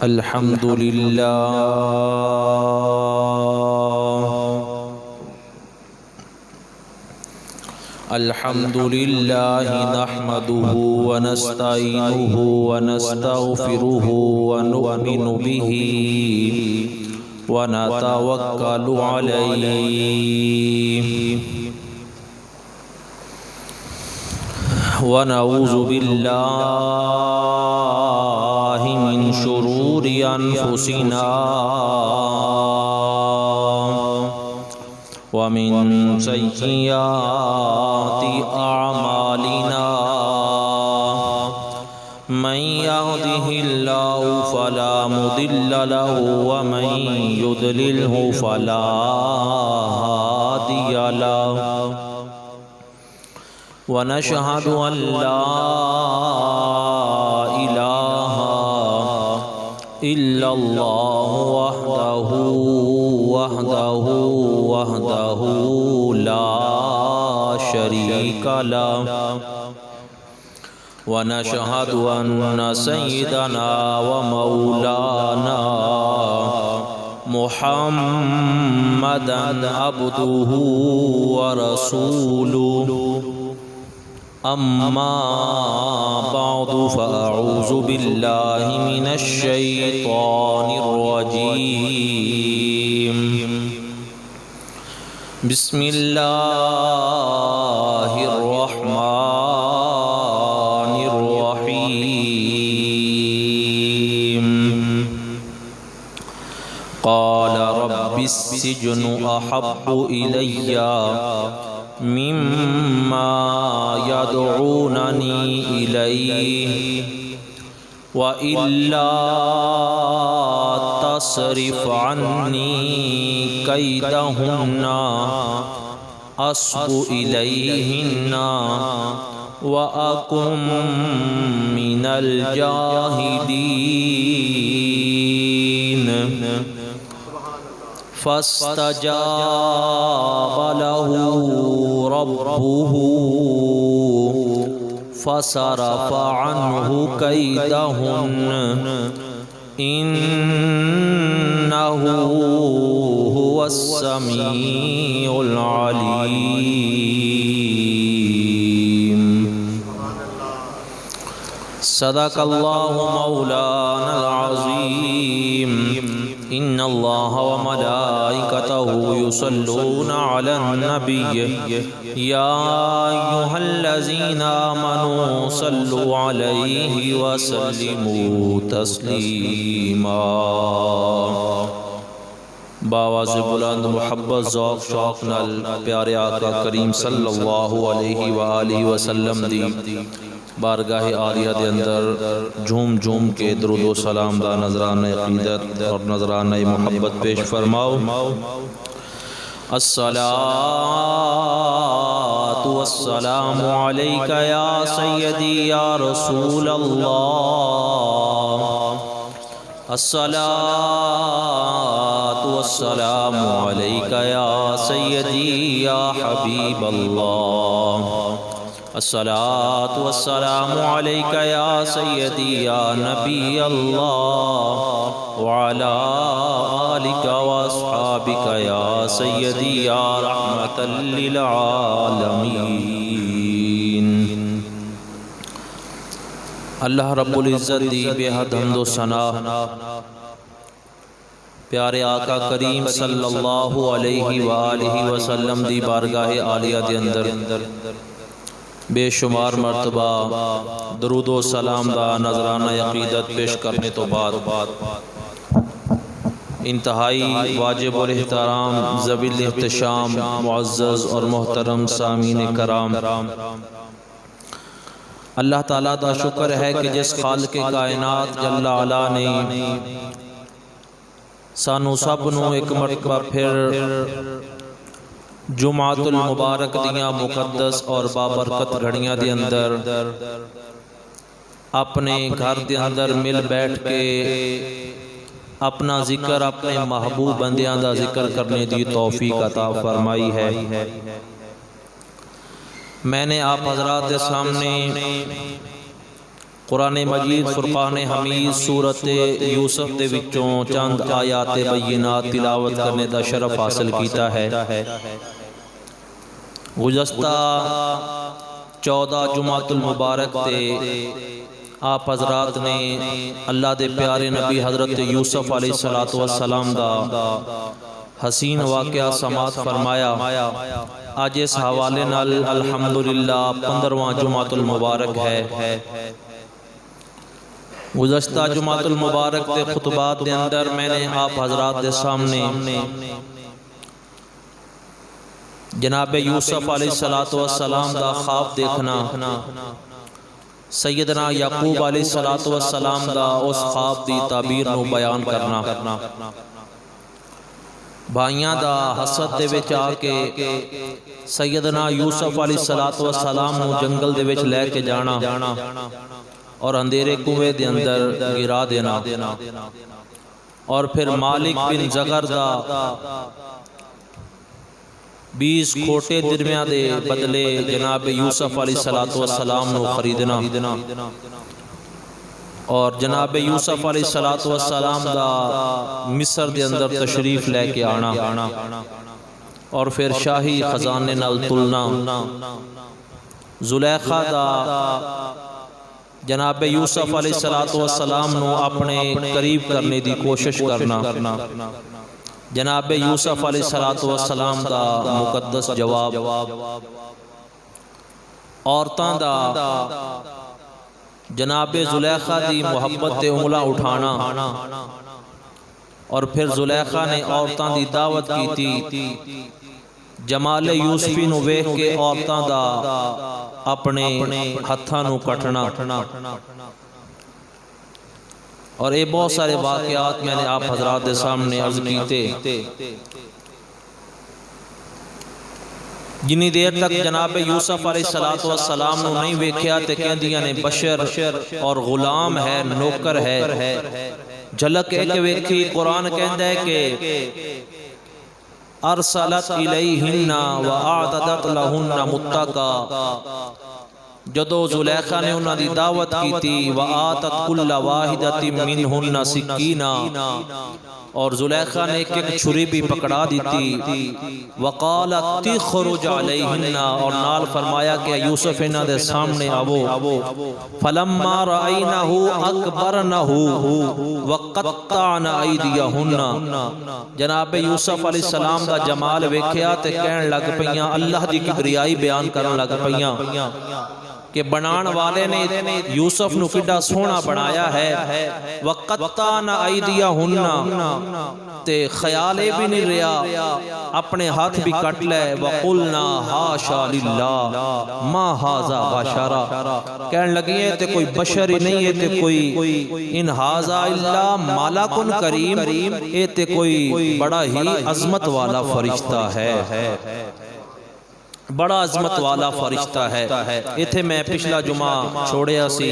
अल्हम्दुलिल्लाह नहमदुहु व नस्तईनुहु व नस्तगफिरुहु व नु'मिनु बिही व नतवक्कलु अलैहि व नऊज़ु बिल्लाहि मिन शुरूरि अनफुसिना व मिन सय्यिआति अअमालिना मन यहदिहिल्लाहु फला मुदिल्ल लहु व मन युद्लिल्हु फला हादिय लहु व नशहदु अन ला इलाहा इल्लल्लाहु वहदहु ला शरीका लहु व नशहदु अन्न सय्यिदना व मौलाना मुहम्मदन अब्दुहु व रसूलुहु अम्मा बादु फ़अऊज़ु बिल्लाहि मिनश शैतानिर रजीम बिस्मिल्लाहिर रहमानिर रहीम क़ाल रब्बिस सिज्नु अहब्बु इलय्या मिम्मा यदऊननी इलैहि व इल्ला तस्रिफ अन्नी कैदहुन्ना अस्बु इलैहिन्ना व अकुम मिनल जाहिदीन फस्तजाब लहु रब्बुहु फसरफ़ अन्हु कैदहुन्न इन्नहु हुवस्समीउल अलीम। सदक़ल्लाहु मौलानल अज़ीम। इन्नल्लाह व मलाइकतहु युसल्लूना अलन नबिय्य या अय्युहल्लज़ीना आमनू सल्लु अलैहि व सल्लिमू तस्लीमा। बावाज़ बुलंद मुहब्बत ज़ौक़ शौक़ नल प्यारे आका करीम सल्लल्लाहु अलैहि व आलिहि वसल्लम दी बारगाह आलिया दे अंदर झूम झूम के दुरूद व सलाम दा नजराना अक़ीदत और नजराना मोहब्बत पेश फरमाओ। अस्सलातु वस्सलामु अलैका या सय्यदी या रसूल अल्लाह। अस्सलातु वस्सलामु अलैका या सय्यदी या हबीब अल्लाह। अस्सलातु वस्सलामु अलैका या सय्यदी या नबी अल्लाह व अला आलिका व अस्हाबिका या सय्यदी या रहमतल लिल आलमीन। अल्लाह रब्बुल इज़्ज़त दी बेहद हम्द व सना प्यारे आका करीम सल्लल्लाहु अलैहि व आलिहि वसल्लम दी बारगाह आलिया दे अंदर बेशुमार मरतबा दरूद व सलाम दा नजराना अक़ीदत पेश करने तो बाद इंतहाई वाजिब और एहतराम ज़वील एहतशाम मुअज़्ज़ज़ और मोहतरम सामीन कराम, अल्लाह ताला दा शुक्र है कि जिस खालिक़े कायनात जल्ला अला ने सानू सब नू एक मरतबा फिर जुमातुल मुबारक दियाँ मुकद्दस और बाबरकत घड़ियाँ दे अंदर अपने घर दे अंदर मिल बैठ के अपना जिक्र अपने महबूब बंदियां दा जिक्र करने की तौफीक अता फरमाई है। मैंने आप हज़रात के सामने कुरान मजीद फुरकान हमीद सूरत यूसुफ दे विचों चंद आयात बय्यिनात तिलावत करने का शरफ हासिल किया है। गुज़श्ता 14 जुमातुल मुबारक ते आप हजरात ने अल्लाह दे प्यारे नबी हज़रत यूसुफ अलैहिस्सलातु वस्सलाम दा हसीन वाक़या समात फरमाया। आज इस हवाले नाल अल्हम्दुलिल्लाह 15वां जुमातुल मुबारक है। गुज़श्ता जुमातुल मुबारक के खुतबात के अंदर मैंने आप हजरात के सामने जनाब यूसुफ अलैहिस्सलातु वस्सलाम का ख्वाब देखना, सैयदना याकूब अलैहिस्सलातु वस्सलाम का उस ख्वाब की ताबीर को बयान करना, भाइयों का हसद दे विच आके सैयदना यूसुफ अलैहिस्सलातु वस्सलाम को जंगल दे विच लैके जाना और अंधेरे कुएं के अंदर गिरा देना, और फिर मालिक बिन ज़गर दा 20 खोटे दिरमिया दे बदले जनाब यूसुफ अलैहिस्सलातु वस्सलाम को खरीदना और जनाब यूसुफ अलैहिस्सलातु वस्सलाम दा मिस्र के अंदर तशरीफ लेके आना और फिर शाही खजाने नाल तुलना। जुलेखा दा जनाब यूसुफ अलैहिस्सलातु वस्सलाम को अपने करीब करने की कोशिश करना। जनाब यूसुफ अलैहिस्सलातु वस्सलाम का मुकद्दस जवाब, औरतां दा जनाब जुलेखा की मुहब्बत ते उंगला उठाना और फिर जुलेखा ने औरतां की दावत की थी। जमाले यूसुफी नूं वेख के औरतां दा अपने हत्थां नूं कटना, और ये बहुत सारे वाक़यात मैंने आप हजरात के सामने अर्ज किए। जिन्नी देर तक जनाब यूसुफ अलैहिस्सलातु वस्सलाम नूं नहीं वेख्या ते कहंदियां ने बशर और गुलाम है, नौकर है। झलक एक वेखी, कुरान कहंदा है कि अरसलत इलैहिन्ना व आतदत लहुन्ना मुत्तका। जदों जुलेखा ने उन्हां दी दावत की थी, व आतत कुल्ला वाहिदतिन मिनहुन्ना सिक्कीना, और जुलेखा ने एक छुरी भी पकड़ा दी थी। वक़ालत तिख़रुज अलैहिन्ना, और नाल फरमाया कि यूसुफ इन्हां दे सामने आवो। फलम्मा रअयनहु अकबरनहु व क़त्तअना अयदियहुन्ना, जनाब यूसुफ अलैहिस्सलाम दा जमाल वेख्या ते कहन लग पईयां, अल्लाह दी किबरियाई बयान करन लग पईयां कि बनाण वाले ने यूसुफ नूं किड्डा सोहना बनाया है। वक़त्तअना अयदियहुन्ना, ते ख्याल ये भी नहीं रहा अपने हाथ भी कट ले। वक़ुलना हाशा लिल्लाह मा हाज़ा बशरा, कहन लगी है ते कोई बशर ही नहीं है, ते कोई इन हाज़ा इल्ला मालाकुन करीम, ये ते कोई बड़ा ही अजमत वाला फरिश्ता है, बड़ा अजमत वाला फरिश्ता है। इथे मैं पिछला जुमा छोड़िया सी,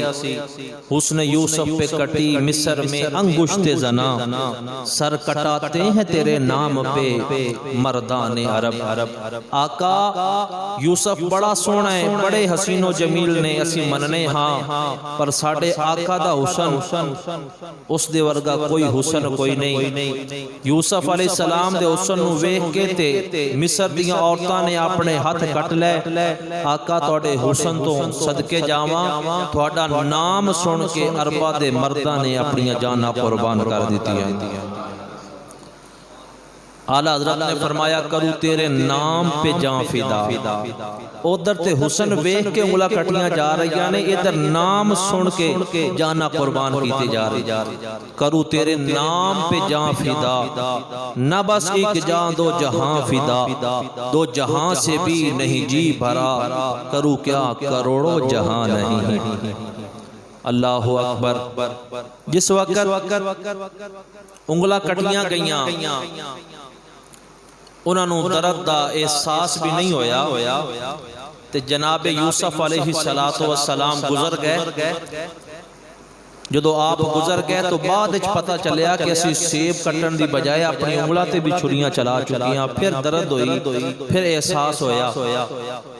हुस्न यूसुफ पे कटी मिस्र में अंगुश्ते जना, सर कटाते हैं तेरे नाम पे मर्दाने अरब। आका यूसुफ बड़ा सोहना है, बड़े हसीनो जमील ने, असी मनने हाँ, पर साडे आका दा हुसन उस दे वर्गा कोई हुसन कोई नहीं। यूसुफ अलैहिस्सलाम दे हुसन नूं वेख के ते मिस्र दीयां औरतां ने अपने हाथ कट ले। आका तुहाडे हुसन तो सदके जावां, तुहाडा नाम सुन के अरबा दे मर्दां ने अपनी जाना कुर्बान कर दित्तियां। आला हज़रत ने फरमाया, करूँ तेरे नाम पे जां फिदा। उधर ते हुसन वेख के उंगला कटियां जा रही ने, इधर नाम सुन के जाना कुर्बान की जा रही। करूँ तेरे नाम पे जां फिदा, न बस एक जां दो जहां फिदा, दो जहां से भी नहीं जी भरा, करूँ क्या करोड़ों जहां नहीं। अल्लाहु अकबर। जिस वक्त उंगला कटियां गईयां, उन्होंने दर्द का एहसास भी नहीं होया, ते जनाब यूसुफ अलैहिस्सलातु वस्सलाम गुजर गए। ਜਦੋਂ ਆਪ ਗੁਜ਼ਰ ਗਏ तो बाद पता चलिया कि असी सेब कट्टन की बजाय अपनी उंगलों से भी छुरियां चला चुकियां। फिर दर्द हुई, फिर एहसास होया।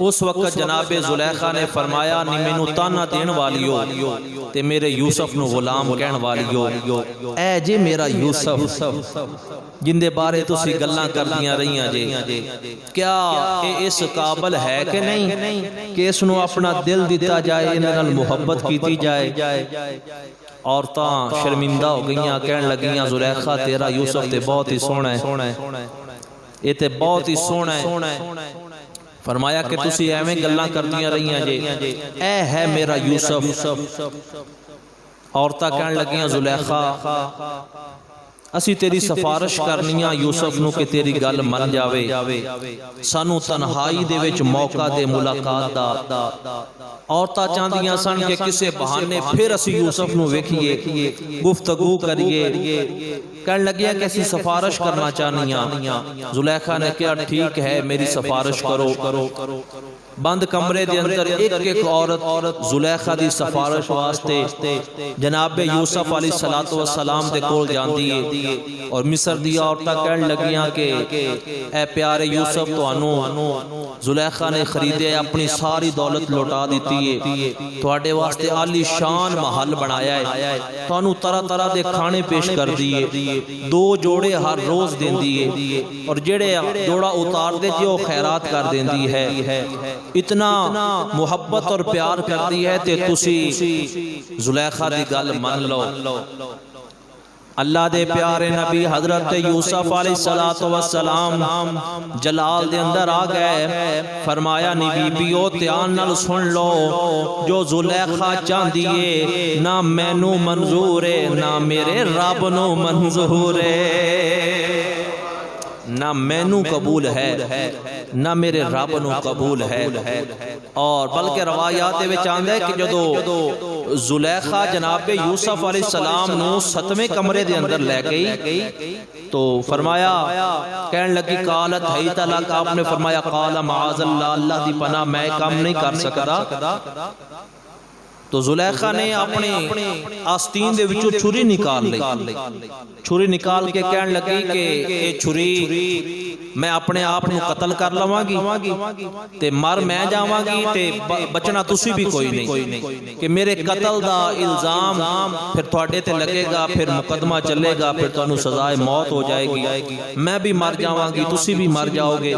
उस वक्त जनाबे जुलैखा ने फरमाया नी मैनू ताना देने वाली हो ते मेरे यूसुफ नू गुलाम कहने वाली हो। ऐ जे मेरा यूसुफ जिंदे बारे तुसी गल्लां करदियां रहियां जे, क्या ये इस काबिल है कि नहीं कि इसनू अपना दिल दिता जाए, इन्हां नाल मुहब्बत कीती जाए। औरतां शर्मिंदा हो गईयां, कहन लगियां जुलैखा तेरा यूसुफ ते बहुत ही सोहना है, ये ते बहुत ही सोहना है। फरमाया कि तुसी एवें गल्लां करदियां रहियां जे, ऐ है मेरा यूसुफ। औरतां कहन लगियां जुलैखा असी तेरी सिफारिश करनी आ यूसुफ नू कि तेरी गल मन जावे, सानू तन्हाई दे विच मौका दे मुलाकात दा। औरतां चाहदियां सन कि किसी बहाने फिर असी यूसुफ नू वेखिए, गुफ्तगू करिए। कहन लगिया कि असी सिफारिश करना चाहनियां। जुलैखा ने कहा ठीक है मेरी सिफारिश करो। बंद कमरे के अंदर एक एक औरत जुलैखा की सिफारिश वास्ते जनाबे यूसुफ अलैहिस्सलातु वस्सलाम दे कोल जांदी है। और मिस्र दी औरतां कहन लगियां कि ए प्यारे यूसुफ तुहानू जुलैखा ने खरीदे, अपनी सारी दौलत लौटा दी है, तुहाडे वास्ते आलीशान महल बनाया है, तुहानू तरह तरह के खाने पेश कर दिए, 2 जोड़े हर रोज देंदी है और जेड़े जोड़ा उतार दे जो खैरात कर देंदी है। इतना मुहब्बत और प्यार करती है ते तुसी जुलैखा दी गल मन लो। अल्लाह दे प्यारे नबी हजरत यूसुफ अलैहिस्सलातु वस्सलाम जलाल दे अंदर आ गए। फरमाया नी बीबियो ध्यान नाल सुन लो, जो जुलैखा चाहती है ना मैनू मंजूर है, ना मेरे रब नू मंजूर है। ना मैनू कबूल है ना मेरे रब नू कबूल है। और बल्कि रवायात में आंदा है कि जो जुलैखा जनाबे यूसुफ अलैहिस्सलाम नू 7वें कमरे के अंदर लै गई तो फरमाया, कहन लगी कालत है तलाक, आपने फरमाया काला माअज़ल्लाह, अल्लाह दी पनाह मैं काम नहीं कर सकता। तो जुलैखा ने अपने आस्तीन दे विचों छुरी निकाल ली। छुरी निकाल के कहन लगी कि ये छुरी मैं अपने आप को कतल कर लवांगी ते मर मैं जावांगी ते बचना तुसी भी कोई नहीं, कि मेरे कतल दा इल्जाम फिर तुहाडे ते लगेगा, फिर मुकदमा चलेगा, फिर तुहानू सजाए मौत हो जाएगी, मैं भी मर जावांगी, तुसी भी मर जाओगे।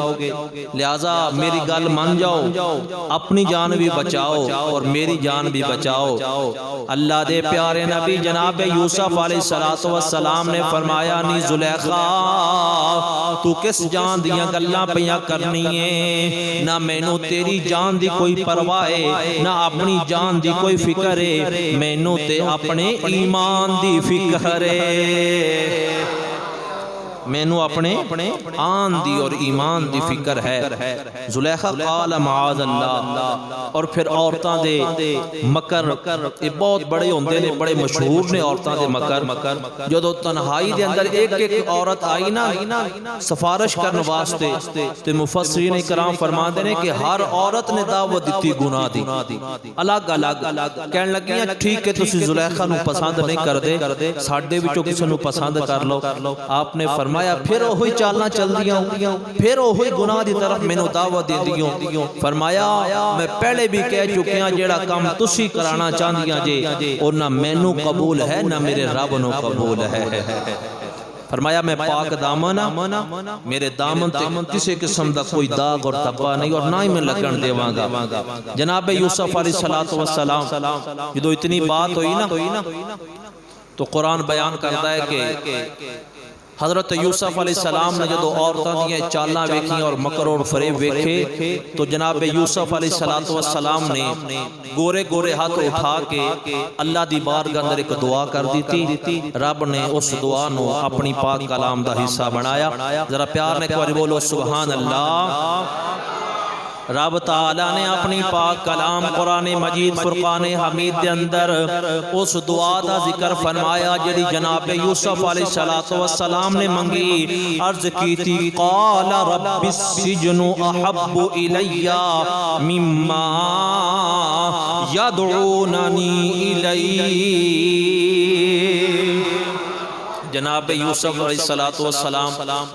लिहाजा मेरी गल मान जाओ, अपनी जान भी बचाओ और मेरी जान भी बचाओ। अल्लाह दे प्यारे नबी जनाब यूसुफ अलैहिस्सलातु वस्सलाम ने फरमाया नी जुलैखा तू किस जान दियां गल्लां पियां करनी है, ना मैनू तेरी जान दी कोई परवाह है, ना अपनी जान दी कोई फिक्र है, मैनू ते अपने ईमान दी फिक्र है, मैनू अपने आन दी और ईमान दी फिक्र है। जुलैखा काल माअज़ल्लाह। और फिर औरतां दे मकर ये बहुत बड़े होंदे ने, बड़े मशहूर ने औरतां दे मकर। जदों तन्हाई दे अंदर एक एक औरत आई ना सिफारिश करने वास्ते ते मुफस्सिरीन इकराम फरमाते ने कि हर औरत ने दावत दी गुनाह दी अलग अलग। कहन लगियां ठीक है तुसीं जुलैखा नूं पसंद नहीं करदे, साडे विचों किसी नूं पसंद कर लो। आपने फरमाया फिर ओही चालना चलदियां, फिर ओही गुनाह दी तरफ मैनू दावत देंदियां। फरमाया मैं पहले भी कह चुकिया जेड़ा काम तुसी कराना चाहदियां जे और ना मैनू कबूल है ना मेरे रब नू कबूल है। फरमाया मैं पाक दामन, मेरे दामन ते किसी किस्म का कोई दाग और धब्बा नहीं और ना ही मैं लगन देवांगा। जनाब यूसुफ अलैहिस्सलातु वस्सलाम जो इतनी बात हुई ना तो कुरान बयान करता है कि हजरत यूसुफ अलैहिस्सलाम ने जो औरतों दी चालां वेखी और मकर और फरेब वेखे तो जनाब यूसुफ अलैहिस्सलातु वस्सलाम ने गोरे गोरे हाथ उठा के अल्लाह दी बारगाह अंदर एक दुआ कर दी। रब ने उस दुआ नू अपनी पाक कलाम दा हिस्सा बनाया। जरा प्यार ने एक बार बोलो सुभान अल्लाह। रब ताला ने अपनी पाक कलाम कुरान मजीद फुरकान हमीद के अंदर उस दुआ का जिक्र फरमाया जिहड़ी जनाब यूसुफ अलैहिस्सलातु वस्सलाम ने मंगी। अर्ज की थी क़ाल रब्बिस सिजनु अहब्बु इलैया मिम्मा यदऊननी इलैहि। जनाब यूसुफ अलैहिस्सलातु वस्सलाम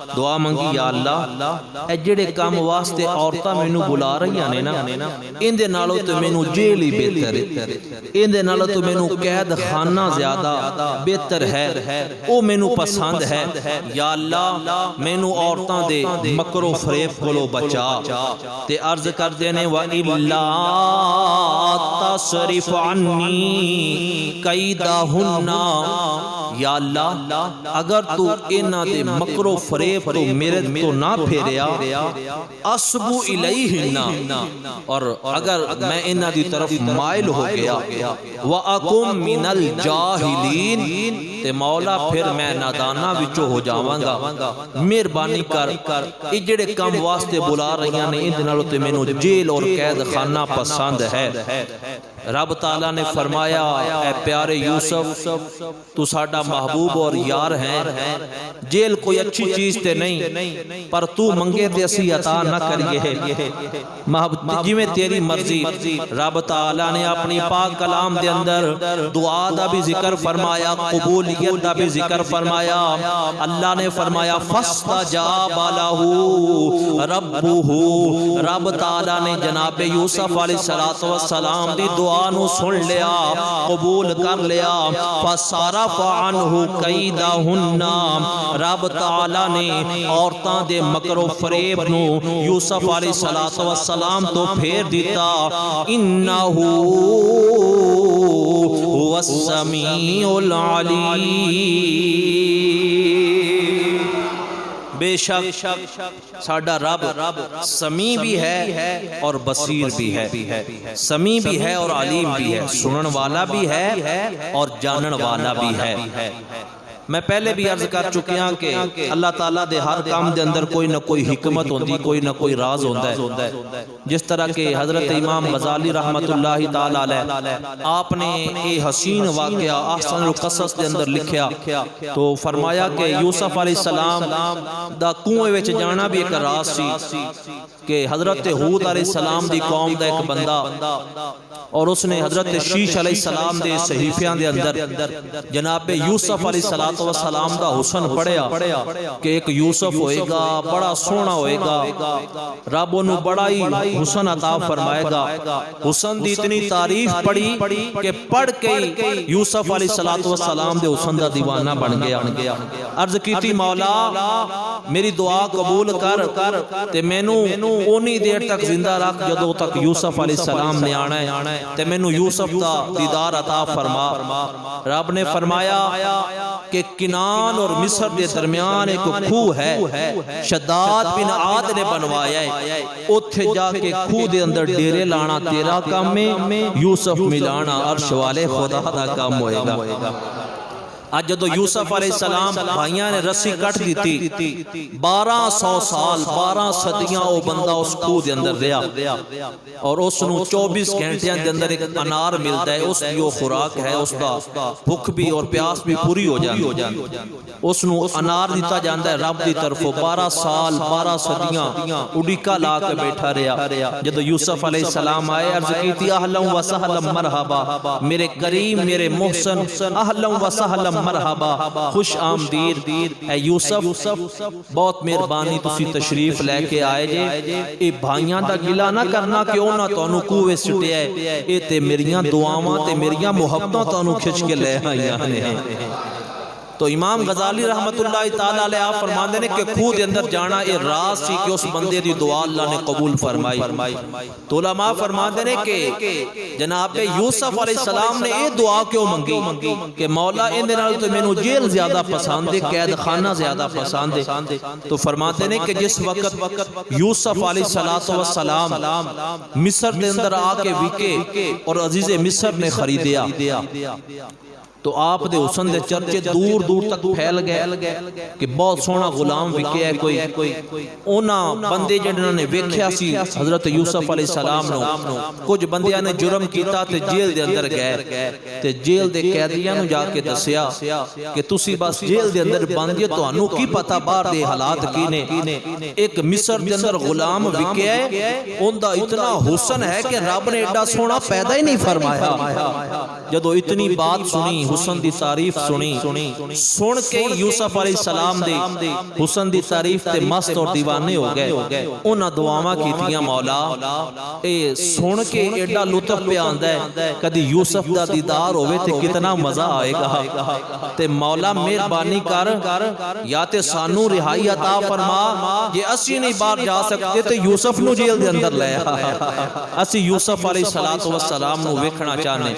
दुआ मंगी, या अल्लाह ए जेड़े काम वास्ते औरतां मैनू बुला रही ने ना, इंदे नालों तो मैनू जेल ही बेहतर है, इंदे नालों तो मैनू कैद खाना ज्यादा बेहतर है, वो मैनू पसंद है। या अल्लाह मैनू औरतां दे मकरो फरेब कोलों बचा। ते अर्ज करदे ने व इल्ला तसरिफ अन्नी कैदाहुन्ना, या अल्लाह अगर तू इन्हां दे मकरो फरेब तो मेरे तो ना फेरिया, असबु इलैहिन्ना, और अगर मैं इन्हां दी तरफ माइल हो गया, व अकुम मिनल जाहिलीन, ते मौला फिर मैं नादाना विचों हो जावांगा। मेहरबानी कर ये जेड़े काम वास्ते बुला रही ने इहदे नालों ते मैनू जेल और कैद खाना पसंद है। रब ताला ने फरमाया, ए प्यारे यूसुफ तू साडा महबूब और यार है, जेल कोई अच्छी चीज ते नहीं, पर तू मंगे ते असी अता ना करिए, जिवें तेरी मर्जी। रब ताला ने अपनी पाक कलाम दे अंदर दुआ दा भी जिक्र फरमाया, कबूलियत दा भी जिक्र फरमाया। अल्लाह ने फरमाया फस्तजाबा लहू रब्बुहू, रब ताला ने जनाब यूसुफ अलैहिस्सलातु वस्सलाम दी दुआ नु सुन लिया, कबूल कर लिया। फसरफ अन्हु कैदहुन्ना, रब ताला ने औरतां दे मकरो फरेब नु यूसुफ अलैहिस्सलातु वस्सलाम तो फेर दिता। इन्नहु हुवस समीउल अलीम, बेशक साडा रब समी भी है और बसीर भी है, समी भी है और अलीम भी है, सुनने वाला भी है और जानने वाला भी है। मैं पहले भी अर्ज कर चुकिया कि अल्लाह ताला दे हर काम दे अंदर कोई ना कोई हिकमत होंदी, कोई ना कोई राज होंदा है। जिस तरह के हजरत इमाम गजाली रहमतुल्लाहि ताला अलैह आपने ये हसीन वाक़या अहसनुल क़सस के अंदर लिखा, तो फरमाया कि यूसुफ अलैहिस्सलाम दा कुएं विच जाना भी एक राज सी कि हजरत हूद अलैहिस्सलाम दी कौम दा एक बंदा, और उसने हजरत शीश अलैहिस्सलाम दे सहीफियां दे अंदर जनाब यूसुफ अलैहिस्सलाम दा हुसन पढ़िया कि एक यूसुफ होएगा, बड़ा सोहना होएगा, रब ओनू बड़ा ही हुसन अता फरमाएगा। हुसन दी इतनी तारीफ पढ़ी कि पढ़ के यूसुफ अलैहिस्सलाम दे हुसन दा दीवाना बन गया। अर्ज कीती मौला मेरी दुआ कबूल कर ते मैनू ओनी देर तक जिंदा रख जदों तक यूसुफ अलैहिस्सलाम ने आना है, ते मैनू यूसुफ दा दीदार अता फरमा। रब ने फरमाया कि किनान और मिस्र के दरमियान एक खूह है, शद्दाद बिन आद ने बनवाया है, उत्थे जाके खूह दे अंदर डेरे लाना तेरा काम है, यूसुफ मिलाना अर्श वाले खुदा दा काम होएगा। अज जो यूसुफ अलैहिस्सलाम भाइयों ने रस्सी कट दी, 1200 साल 12 सदियां वो बंदा उस खूह के अंदर रहा, और उसनू 24 घंटिया के अंदर एक अनार मिलता है, उसकी वो खुराक है, उसका भुख भी और प्यास भी पूरी हो जाती। उसनू अनार दिता जाता है रब की तरफों। 12 साल 12 सदियां उड़ीका ला के बैठा रहा। जो यूसुफ अलैहिस्सलाम आए, अर्ज की अहलन व सहलन मरहबा, मेरे करीम मेरे मोहसन, अहलन व सहलन मरहबा, खुश आमदीद ए यूसुफ, बहुत मेहरबानी तुसी तशरीफ लैके आए जे। ए भाइयां दा गिला ना करना कि उन्हां तुहानू कूए सुटिया है, ए ते मेरियां दुआवां ते मेरियां मुहब्बतां तुहानू खिच के ले आईयां ने। तो इमाम गजाली रहमतुल्लाहि ताला अलैह आप फरमाते हैं कि खूह के अंदर जाना ये राज सी कि उस बंदे की दुआ अल्लाह ने कबूल फरमाई। तो उलमा फरमाते हैं कि जनाब यूसुफ अलैहिस्सलाम ने ये दुआ क्यों मंगी कि मौला इहदे नाल तो मैनू जेल ज्यादा पसंद है, कैद खाना ज्यादा पसंद है। तो फरमाते हैं कि जिस वक्त यूसुफ अलैहिस्सलाम मिस्र के अंदर आके विके और अजीज मिस्र ने खरीदिया, तो आप दे हुसन दे चर्चे दूर दूर तक फैल गए कि बहुत सोहना गुलाम विकिया कोई उन्हां बंदे जिन्हां ने वेख्या सी हजरत यूसुफ अलैहिस्सलाम नु कुछ बंदियां ने जुर्म कीता ते जेल दे अंदर गए ते जेल दे कैदियां नु जाके दसिया कि तुसी बस जेल दे अंदर बंद जे तुहानू की पता बाहर दे हालात की ने। एक मिस्र दे अंदर गुलाम विकिया उनदा इतना हुसन है कि रब ने एडा सोहना पैदा ही नहीं फरमाया। जदों इतनी बात सुनी हुसन दी तारीफ सुन के यूसुफ अलैहिस्सलाम दे हुसन दी तारीफ ते मस्त और दीवाने हो गए। उन्हां दुआवां कीतियां मौला ए सुन के एडा लुत्फ पे आंदा है कदी यूसुफ दा दीदार होवे ते कितना मजा आएगा। ते मौला मेहरबानी कर या ते सानू रिहाई अता फरमा, जे असी नहीं बाहर जा सकते ते यूसुफ नु जेल दे अंदर ले आ। असी यूसुफ अलैहिस्सलातु वस्सलाम नु वेखना चाहने।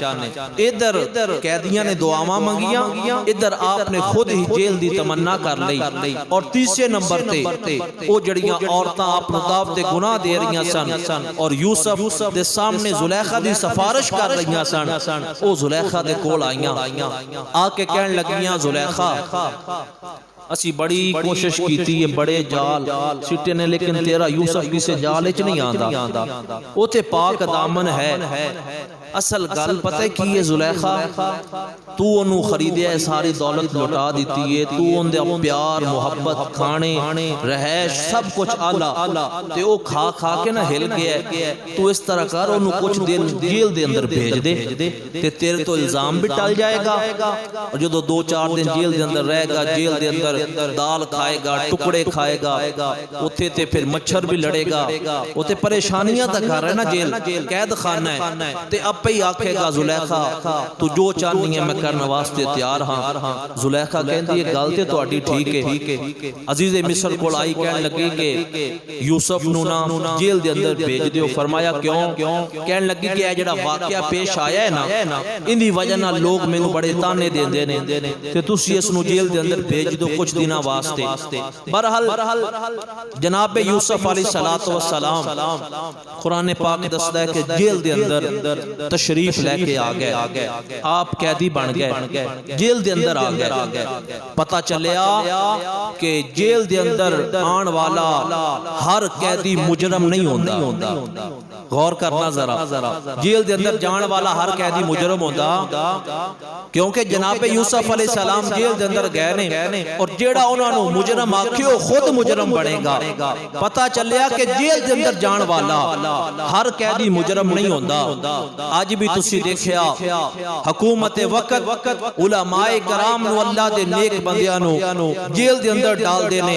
इधर कैदियां ने दुआवां मंगियां, इधर आपने खुद ही जेल दी तमन्ना कर ली। और तीसरे नंबर ते ओ जड़ियां औरतां आप नु दावत गुनाह दे रही सन और यूसुफ दे सामने जुलेखा दी सिफारिश कर रही सन, ओ जुलेखा दे कोल आईयां आके कहन लगियां जुलेखा असी बड़ी कोशिश की है, बड़े जाल सिटे ने लेकिन तेरा यूसुफ किसी जाल च नहीं आंदा, उथे पाक दामन है। असल गल पता है की है जुलेखा, तू ओनू खरीदिया है, सारी दौलत लुटा दी है, तू उनदे प्यार मुहब्बत खाने रहैश सब कुछ आला ते ओ खा खा के ना हिल गया। तू इस तरह कर ओनू कुछ दिन जेल दे अंदर भेज दे ते तेरे तो इल्जाम भी टल जाएगा। और जो 2-4 दिन जेल दे अंदर रहेगा, जेल दे अंदर दाल खाएगा, टुकड़े खाएगा, उथे ते फिर मच्छर भी लड़ेगा, उथे परेशानियां दा घर है ना जेल, कैद खाना है। ते आपे ही आखेगा जुलेखा तू जो चाहनी है मैं करने वास्ते तैयार हाँ। जुलेखा कहती है गल ते तुहाडी ठीक है। अजीज़े मिस्र कोल आई कहन लगी कि यूसुफ नू ना जेल दे अंदर भेज दियो। फरमाया क्यों? कहन लगी कि जेड़ा वाकया पेश आया है ना इंदी वजह नाल लोग मैनू बड़े ताने देंदे ने ते तुसी इस नू जेल दे अंदर भेज दो कुछ दिना वास्ते। बहरहाल जनाब यूसुफ अलैहिस्सलातु वस्सलाम कुरान पाक दसदा है कि जेल दे अंदर तशरीफ लेके आ गए, आप कैदी बन गए, जेल दे अंदर आ गए। पता चलिया कि जेल दे अंदर आने वाला हर कैदी मुजरम नहीं होता। गौर करना जरा, जेल दे अंदर जाने वाला हर कैदी मुजरम होता, क्योंकि जनाब यूसुफ अलैहिस्सलाम जेल दे अंदर गए ने और जेड़ा उन्होंने मुजरम आखे खुद मुजरम बनेगा। पता चलिया कि जेल दे अंदर जाने वाला हर कैदी मुजरम नहीं होता। आज भी तुसी देखिया हुकूमत वक्त उलमाए कराम नु अल्लाह दे नेक बंदियां नु जेल दे अंदर डाल देने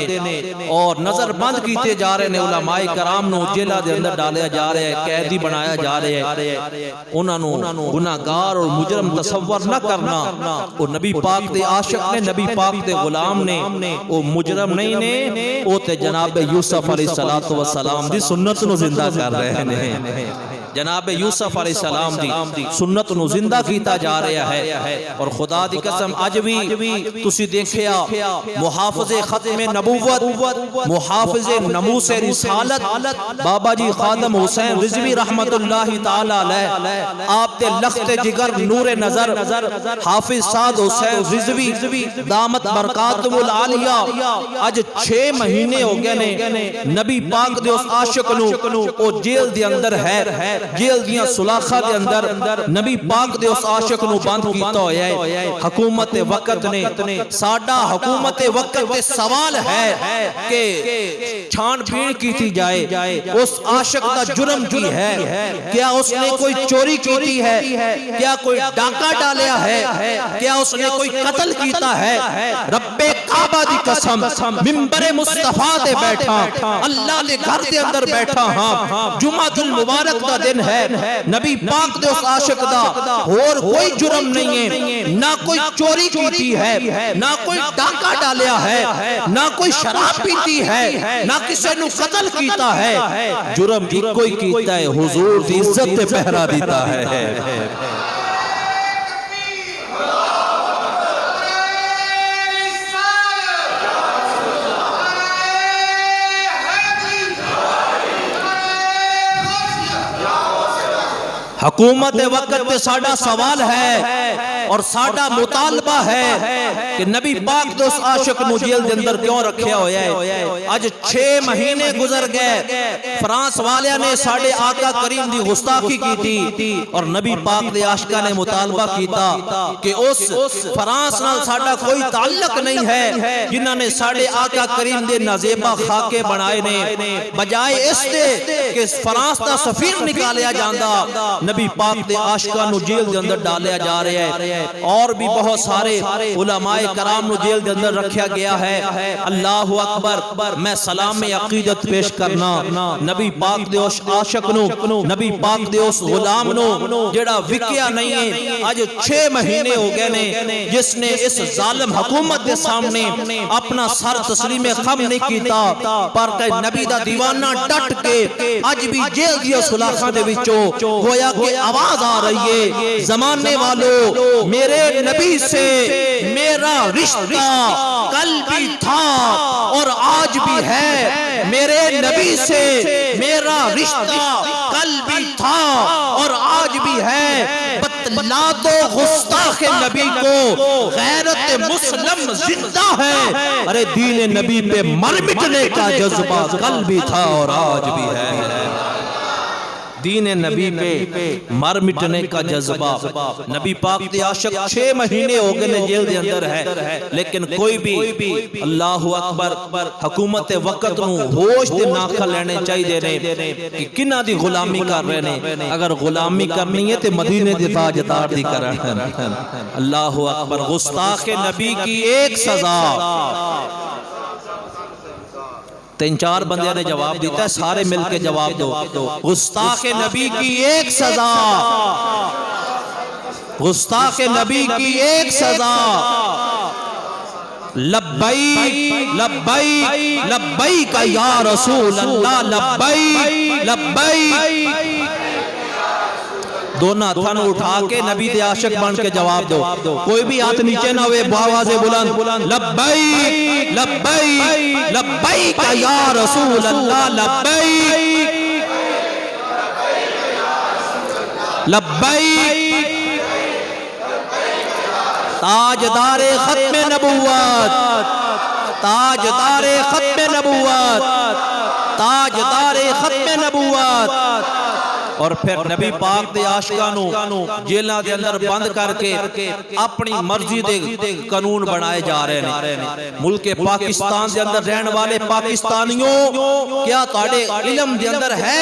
और नजर बंद कीते जा रहे ने। उलमाए कराम नु जेल दे अंदर डालिया जा रहा है, कैदी बनाया जा रहा है। उन्होंने गुनाहगार और मुजरम तसव्वुर न करना। और नबी पाक दे आशिक ने, नबी पाक दे गुलाम ने, वो मुजरम नहीं ने, वो ते जनाब यूसुफ अलैहिस्सलातु वस्सलाम दी सुन्नत नु जिंदा कर रहे ने। जनाब यूसुफ अलैहिस्सलाम दी सुन्नत नु जिंदा कीता जा रहा है। और खुदा दी कसम अज भी तुसी देखिया मुहाफिज़े खत्म नबूवत, मुहाफिज़े नमूस रिसालत बाबा जी खादम हुसैन रिजवी रहमतुल्लाहि ताला अलैह, आप दे लख्त जिगर नूर नजर हाफिज साद हुसैन रिजवी दामत बरकातुल आलिया अज 6 महीने हो गए ने नबी पाक दे उस आशिक नु ओ जेल दे अंदर है। जेल दियां सुलाखा दे अंदर नबी पाक दे उस आशिक नु बंद कीता होया है। हुकूमत वक्त ने साडा हुकूमत वक्त ते सवाल है कि छानबीन की जाए उस आशिक का जुर्म की है। क्या उसने कोई चोरी की है? क्या कोई डाका डालिया है? क्या उसने कोई कत्ल कीता है? रब्बे काबा दी कसम मिंबर मुस्तफा ते बैठा, अल्लाह दे घर दे अंदर बैठा हां, जुमातुल मुबारक दा दिन है। नबी पाक दे उस आशिक दा और कोई जुर्म नहीं है, ना कोई चोरी की है, ना कोई डाका डालिया है, ना कोई शराब पीती है, ना किसी नु कत्ल कीता है। जुर्म इको ही कीता है, हुजूर दी इज्जत ते पहरा दीता है। हुकूमत वक्त पे साडा सवाल है और साडा मुतालबा है कि नबी पाक दे उस आशिक नूं जेल दे अंदर क्यों रखिया होया है। अज 6 महीने गुजर गए, फ्रांस वालियां ने साडे आका करीम दी गुस्ताखी की थी और नबी पाक दे आशिका ने मुतालबा कीता कि उस फ्रांस नाल साडा कोई ताल्लुक नहीं है जिन्हां ने साडे आका करीम दे नाजेबा खाके बनाए ने, बजाए इसदे कि फ्रांस दा सफीर निकालिया जांदा नबी पाक दे आशिका नूं जेल दे अंदर डालिया जा रहा है। और भी बहुत सारे उलमाए कराम नूं जेल दे अंदर रखा गया है। अल्लाहु अकबर। मैं सलाम में अकीदत पेश करना नबी पाक दे उस आशिक नूं, नबी पाक दे उस गुलाम नूं जेड़ा विकिया नहीं है। आज 6 महीने हो गए ने जिसने इस जालिम हुकूमत के सामने अपना सर तस्लीम खम नहीं कीता, पर नबी दा दीवाना डट के अज भी जेल दी सुलाखा दे विचों गोया कि आवाज आ रही है, जमाने वालों मेरे नबी से मेरा रिश्ता कल भी था और आज भी है। मेरे नबी से मेरा रिश्ता कल भी था और आज भी है। बतला दो गुस्ताख नबी को गैरत मुस्लिम जिंदा है। अरे दीन नबी पे मर मिटने का जज्बा कल भी था और आज भी है। दीन नबी पे मर मिटने का जज्बा। नबी पाक दे आशिक 6 महीने हो गए जेल दे अंदर है, लेकिन कोई भी अल्लाहु अकबर हुकूमत वक्त नूं होश दे नाखा लेने चाहिए ने कि किन्हां दी गुलामी कर रहे ने। अगर गुलामी करनी है तो मदीने दे ताजदार दी करन। अल्लाहु अकबर। गुस्ताख नबी की एक सजा। 3-4 बंदियां ने जवाब दिया, सारे मिलके जवाब दो। गुस्ताख नबी की एक सजा, गुस्ताख नबी की एक सजा। लब्बैक लब्बैक लब्बैक या रसूल अल्लाह, लब्बैक लब्बैक। दोनों हाथों उठा के नबी दे आशिक बन के जवाब दो। कोई भी हाथ नीचे ना हुए, आवाज़ बुलंद। लब्बैक लब्बैक लब्बैक या रसूल अल्लाह, लब्बैक लब्बैक। ताजदारे खत्मे नबुव्वत, ताजदारे खत्मे नबुव्वत, ताजदारे खत्मे नबुव्वत। और फिर नबी पाक दे आशिकां नूं जेलां दे अंदर बंद करके अपनी मर्जी दे कानून बनाए जा रहे हैं। मुल्क पाकिस्तान दे अंदर रहने वाले पाकिस्तानियों, क्या तुहाडे इल्म दे अंदर है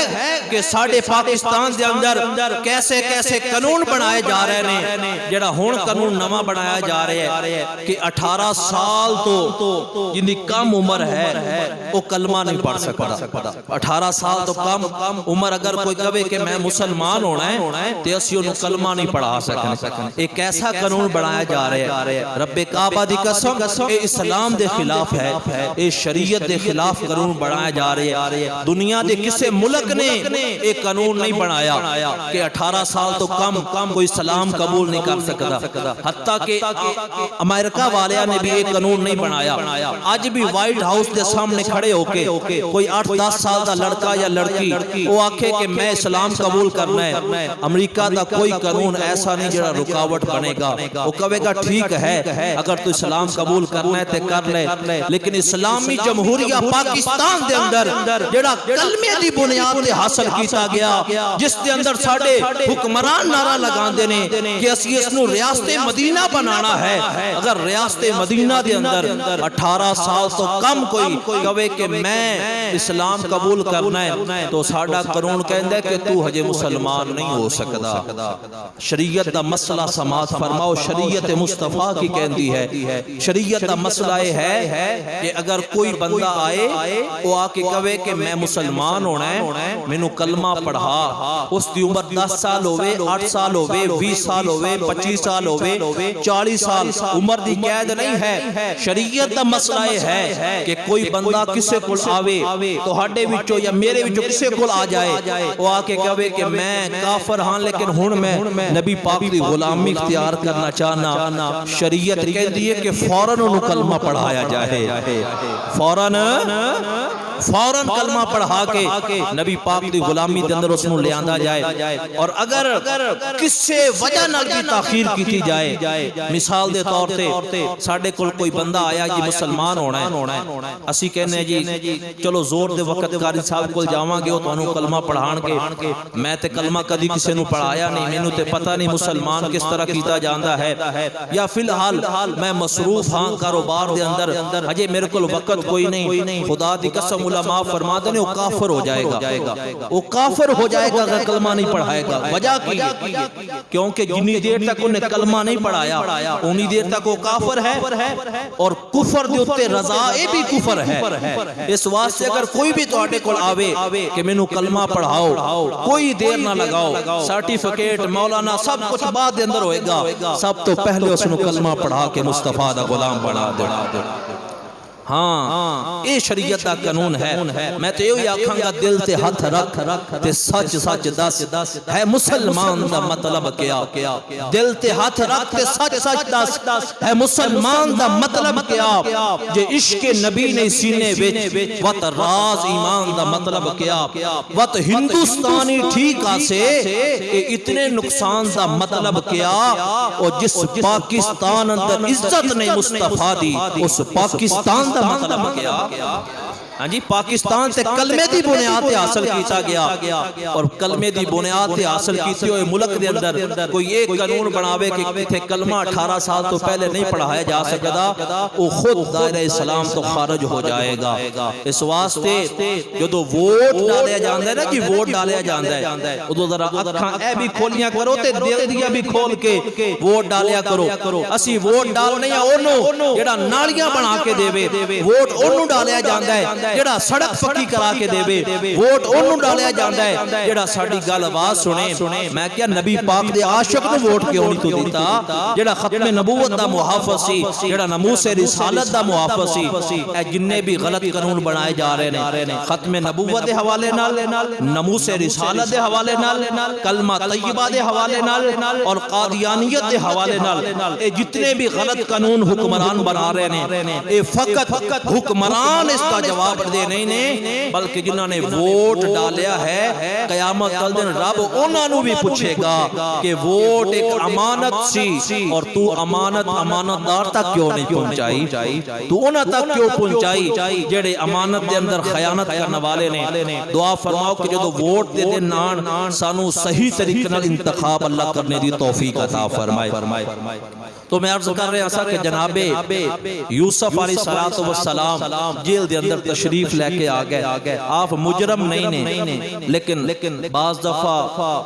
कि साडे पाकिस्तान दे अंदर कैसे कैसे कानून बनाए जा रहे हैं। जेड़ा हुण कानून नवा बनाया जा रहा है कि 18 साल तो जिंदी कम उम्र है वो कलमा नहीं पढ़ सकता। 18 साल तो कम उम्र अगर कोई कहे कि मैं मुसलमान होना है तो असीं उन्हें कलमा नहीं पढ़ा सकते। एक ऐसा कानून बनाया जा रहा है, रब्बे काबा दी कसम, ये इस्लाम दे खिलाफ है, ये शरीयत दे खिलाफ कानून बनाया जा रहा है। दुनिया के किसी मुल्क ने एक कानून नहीं बनाया कि 18 साल तो कम कोई सलाम कबूल नहीं कर सकता। हत्ता कि अमेरिका वालिया ने भी एक कानून नहीं बनाया। आज भी व्हाइट हाउस के सामने खड़े होके कोई 8-10 साल का लड़का या लड़की वो आखे कि मैं इस्लाम कबूल करना है, अमेरिका का कोई कानून ऐसा नहीं जो रुकावट बनेगा। वो कहेगा ठीक है अगर तू इस्लाम कबूल करना है तो कर ले, लेकिन इस्लामी जमहूरिया पाकिस्तान के अंदर जेड़ा कलमे दी बुनियाद ते हासिल किया गया, जिस दे अंदर साडे हुक्मरान नारा लगाते ने कि असीं इसनूं रियासत मदीना बनाना है। अगर रियासत मदीना के अंदर 18 साल तो कम कोई कहे कि मैं इस्लाम कबूल करना है तो साडा कानून कहता है कि तू हजे मुसलमान नहीं हो सकता। शरीयत का मसला समात फरमाओ, शरीयत मुस्तफा की कहती है। शरीयत का मसला है कि अगर कोई बंदा आए वो आके कहे कि मैं मुसलमान होना है, मैनू कलमा पढ़ा, उसकी उम्र 10 साल होवे, 8 साल होवे, 20 साल होवे, 25 साल होवे, 40 साल, उम्र की कैद नहीं है। शरीयत का मसला है कि कोई बंदा किसी को आवे तो हाडे विचों या मेरे विचों किसी को आ जाए, वो आके कहे कि मैं काफर हाँ लेकिन हुण मैं नबी पाक की गुलामी इख्तियार करना चाहना, शरीयत कहती है कि फौरन उन्हें कलमा पढ़ाया जाए, फौरन फौरन कलमा पढ़ा के नबी पाक दी गुलामी दे अंदर उसनू ले आंदा जाए। और अगर किसे वजह नाल भी ताखीर की जाए, मिसाल दे तौर ते साडे कोल कोई बंदा आया जी मुसलमान होना है, असी कहने जी चलो जोर दे वक्त कारी साहब कोल जावांगे, वो तुहानू कलमा पढ़ाणगे। मैं ते कलमा कदी किसी नू पढ़ाया नहीं, मैनू ते पता नहीं मुसलमान किस तरह कीता जांदा है, या फिलहाल मैं मसरूफ हाँ कारोबार दे अंदर, हजे मेरे को वक्त कोई नहीं। खुदा दी कसम उलमा फरमाते ने वो काफिर हो जाएगा, वो काफिर हो जाएगा अगर कलमा नहीं पढ़ाएगा। वजह की क्योंकि जितनी देर तक उन्हें कलमा नहीं पढ़ाया उन्हीं देर तक वो काफिर है, और कुफर दे उत्ते रजा ए भी कुफर है। इस वास्ते अगर कोई भी तुहाडे कोल आवे कि मैनू कलमा पढ़ाओ, कोई देर ना लगाओ, सर्टिफिकेट मौलाना सब कुछ बाद दे अंदर होएगा, सब तो पहले उसनू कलमा पढ़ा के मुस्तफा दा गुलाम बना दे। हाँ ये शरीयत का कानून है। मैं तो यही आखांगा दिल ते हथ रख ते सच सच दस है मुसलमान दा मतलब क्या। दिल ते हथ रख ते सच सच दस है मुसलमान दा मतलब क्या। जे इश्क नबी ने सीने विच वत राज ईमान दा मतलब क्या। वत हिंदुस्तानी ठीक आसे इतने नुकसान दा मतलब क्या। और जिस पाकिस्तान अंदर इज्जत ने मुस्तफा दी उस पाकिस्तान मतलब क्या। हाँ जी पाकिस्तान से कलमे दी बुनियाद ते हासिल किया गया, और कलमे दी बुनियाद ते हासिल कीते हुए मुल्क दे अंदर कोई एक कानून बनावे कि इत्थे कलमा 18 साल तो पहले नहीं पढ़ाया जा सकता, वो खुद दायरे इस्लाम तो खारिज हो जाएगा। इस वास्ते जो वोट डालिया जाता है ना कि वोट डालिया जाता है, उदों जरा अखां ए भी खोलियां करो ते दिल दियां भी खोल के वोट डालिया करो। असी वोट डालने ओनू जेड़ा नालियां बना के देवे, वोट ओनू डालिया जाता है जेड़ा सड़क पक्की करा के देवे, वोट ओनू डालिया जाता है जेड़ा साडी गल आवाज सुने। मैं क्या नबी पाक दे आशिक नू वोट क्यों नहीं तू दिता, जेड़ा खत्मे नबूवत दा मुहाफिज सी, जेड़ा नमूसे रिसालत दा मुहाफिज सी। ए जिन्ने भी गलत कानून बनाए जा रहे ने खत्मे नबूवत दे हवाले नाल, नमूसे रिसालत दे हवाले नाल, कलमा तय्यबा दे हवाले नाल और कादियानियत दे हवाले नाल, ए जितने भी गलत कानून हुक्मरान बना रहे ने ए फकत हुक्मरान इसका जवाब दे नहीं ने, बल्कि जिन्होंने वोट डालिया है कयामत कल दिन रब उन्होंने भी पूछेगा कि वोट एक अमानत सी और तू अमानतदार तक क्यों नहीं पहुंचाई, तू उन्हां तक क्यों पहुंचाई जेड़े अमानत दे अंदर खयानत करने वाले ने। दुआ फरमाओ कि जो वोट दे दे नान सानू सही तरीके नाल इंतखाब अल्लाह करने दी तौफीक अता फरमाए। तो मैं अर्ज कर रहा था कि जनाबे यूसुफ अलैहिस्सलातु वस्सलाम जेल दे अंदर तशरीफ लेके आ गए। आप मुजरम नहीं ने, लेकिन बाज दफा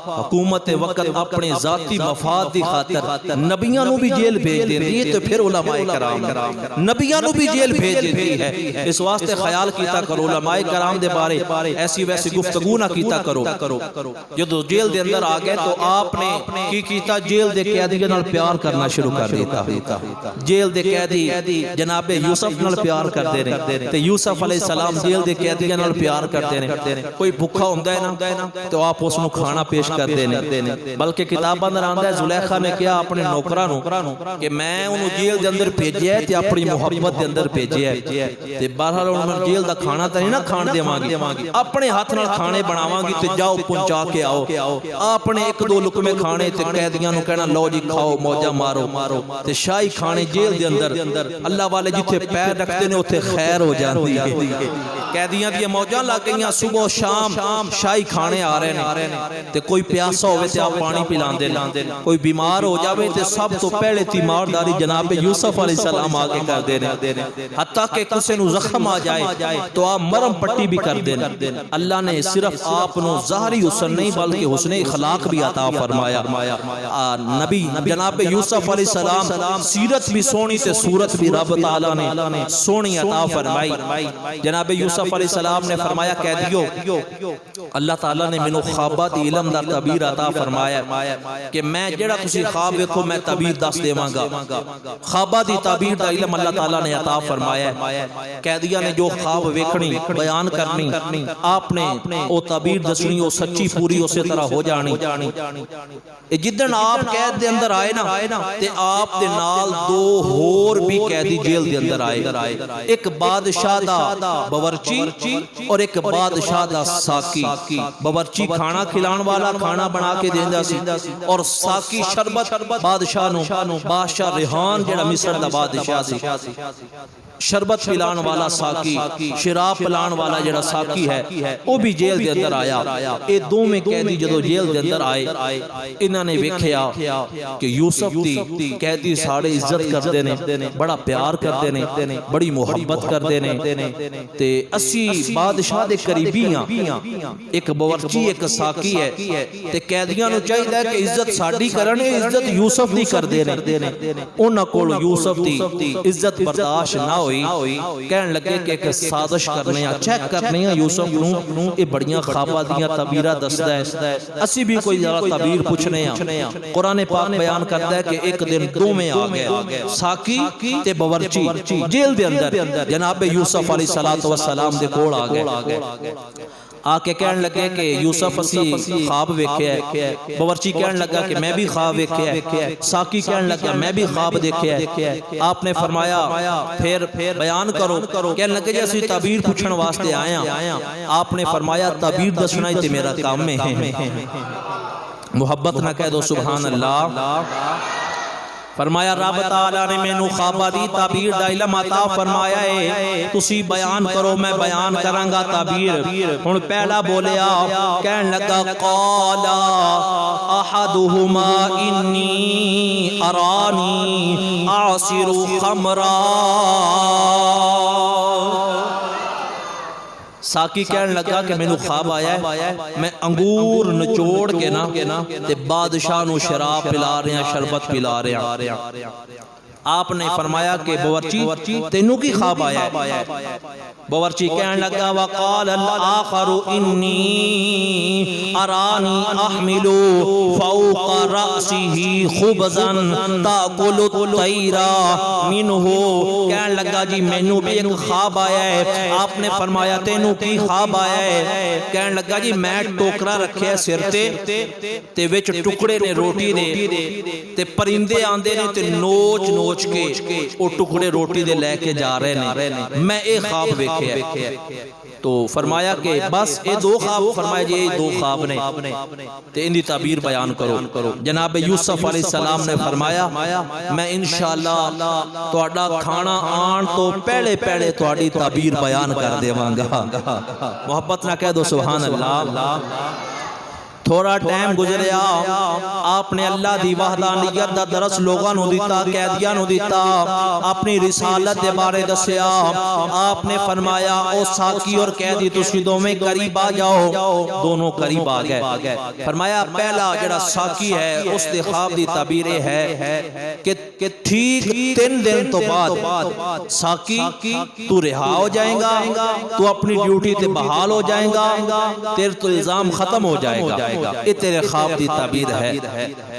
हुकूमत वक्त अपने जाती मफाद की खातर नबियां नू भी जेल भेज देती है, तो फिर उलमाए कराम नबियां नू भी जेल भेज देती है। इस वास्ते ख्याल कीता करो उलमाए कराम दे बारे ऐसी वैसी गुफ्तगू ना कीता करो। जो जेल दे अंदर आ गए तो आपने की कीता, जेल दे कैदियों नाल प्यार करना शुरू कर दिता। जेल दे कैदी जनाबे यूसुफ नाल प्यार करते ने, ते यूसुफ अलैहिस्सलाम जेल दे कैदियों नाल प्यार करते ने। कोई भुखा हुंदा है ना तो आप उसनू खाना पेश करते ने। बल्कि किताबां अंदर आंदा है जुलेखा ने कहा अपने नौकरां नू कि मैं उन्होंने जेल दे अंदर भेजिया ते अपनी मुहब्बत दे अंदर भेजिया ते बहरहाल उन्होंने जेल दा खाना तो नहीं ना खाण देवांगी, अपने हाथ नाल खाने बनावांगी ते जाओ पहुंचा के आओ। आपने एक दो लुकमे खाने ते कैदियां नू कहना लो जी खाओ मौजा मारो ते शाही खाने जेल दे अंदर अल्लाह वाले जिथे पैर रखते ने उथे खैर हो जाती है। कैदियां दी मौजां लग गईयां, सुबह शाम शाही खाने आ रहे ने ते कोई प्यासा होवे ते आप पानी पिलांदे ने, कोई बीमार हो जावे ते सब तो पहले तीमारदारी जनाब यूसुफ अलैहिस्सलाम आगे करदे ने। हत्ता कि किसी नू जख्म आ जाए तो आप मरम पट्टी भी करदे ने। अल्लाह ने सिर्फ आप नू ज़ाहरी हुस्न नहीं बल्कि हुस्न इखलाक भी अता फरमाया। नबी जनाब यूसुफ अलैहिस्सलाम सीरत भी सोहनी ते सूरत भी रब तआला ने सोहनी अता फरमाई। जनाब यूसुफ अलैहिस्सलाम ने फरमाया कैदियो अल्लाह ताला ने मैनू ख्वाबां दी इल्म दा तबीर अता फरमाया कि मैं जेड़ा तुसी ख्वाब वेखो मैं तबीर दस देवांगा। ख्वाबां दी तबीर दा इल्म अल्लाह ताला ने अता फरमाया। कैदियां ने जो ख्वाब वेखनी बयान करनी आपने ओ तबीर दसनी, ओ सच्ची पूरी उस तरह हो जानी। जिदन आप कैद दे अंदर आए ना ते आप दे नाल दो होर भी कैदी जेल दे अंदर आए। एक बादशाह दा बावर्ची और एक बादशाह दा साकी। बावर्ची खाना खिलाण वाला खाना बना के देंदा सी और साकी शरबत बादशाह नूं। बादशाह रिहान जेड़ा मिस्र दा बादशाह सी, शरबत पिलाण वाला साकी, शराब पिलाण वाला जेड़ा साकी है वो भी जेल दे अंदर आया। ये दोवें कैदी जदों जेल दे अंदर आए, इन्हां ने वेखिया कि यूसुफ दी कैदी साढ़े इज्जत करते ने, बड़ा प्यार करते ने, बड़ी मुहब्बत करते ने, ते असी बादशाह दे करीबी हां। एक बावर्ची एक साकी है, ते कैदियां नूं चाहिदा कि इज्जत साडी करन, इज्जत यूसुफ दी करदे ने। उन्हां कोल यूसुफ दी इज्जत बर्दाश्त ना होई, कहन लगे कि एक साजिश करने, चेक करने यूसुफ नूं, ये बड़ियां ख्वाबां दियां तबीरां दसदा है, असी भी कोई जरा तबीर पुछने आ। कुरान पाक बयान करता है कि एक दिन दोवें आ गए, साकी ते बावर्ची जेल दे अंदर जनाब यूसुफ अलैहिस्सलातु वस्सलाम दे कोल आ गए। आके कहन लगे कि यूसुफ असी ख्वाब वेख्या है। बावर्ची कहन लगा कि मैं भी ख्वाब वेख्या है। साकी कहन लगा मैं भी ख्वाब देखा है। आपने फरमाया फिर बयान करो। कहन लगे जी असी तबीर पूछण वास्ते आए हैं। आपने फरमाया तबीर दसना ही ते मेरा काम है। मुहब्बत ना कह दो सुभान अल्लाह। फरमाया रब तआला ने मैनू ख्वाबा दी ताबीर दा इल्म अता फरमाया है, तुसी बयान करो मैं बयान करांगा ताबीर। हुण पहला बोलिया, कहन लगा क़ाला अहदुहुमा इन्नी अरानी आसिरु खमरा। साकी कहन लगा कि मैनू ख्वाब आया है, मैं अंगूर निचोड़ के ना ते बादशाह नू शराब पिला रहा, शरबत पिला रहा। आपने फरमाया कि बावर्ची तेनू की ख्वाब आया है? बावर्ची कहन लगा वक़ाल अल आखरु इन्नी अरानी अहमिलु फौका रअसिही खुबज़न ताकुलु तैरा मिनहु। कहन लगा जी मैनू भी एक ख्वाब आया है। आपने फरमाया तेनू की ख्वाब आया है? कहन लगा जी मैं टोकरा रखिया सिर ते विच टुकड़े ने रोटी दे, ते परिंदे आंदे ने ते नोच नोच के वो टुकड़े रोटी दे लेके जा रहे ने, मैं ये ख्वाब वेख्या। तो फरमाया कि बस ये दो ख्वाब, फरमाया जी ये दो ख्वाब ने ते इनकी ताबीर बयान करो। जनाब यूसुफ अलैहिस्सलाम ने फरमाया मैं इंशाअल्लाह तुहाडा खाना आन तो पहले पहले तुहाडी ताबीर बयान कर देवांगा। मोहब्बत ना कह दो सुभान अल्लाह। थोड़ा टाइम गुजरिया, आपने अल्लाह दी वहदानियत दा दरस लोगां नूं दिता, कैदियां नूं दिता, अपनी रिसालत दे बारे दस्या। आपने फरमाया ओ साकी और कैदी तुसीं दोवें करीब आ जाओ। दोनों करीब आ गए। फरमाया पहला जेड़ा साकी है उस दे ख्वाब दी ताबीर है कि ठीक 3 दिन तो बाद साकी तू रिहा हो जाएगा, तू अपनी ड्यूटी ते बहाल हो जाएगा, तेरे तो इल्जाम खत्म हो जाएगा। ये तेरे ख्वाब दी ताबीर है।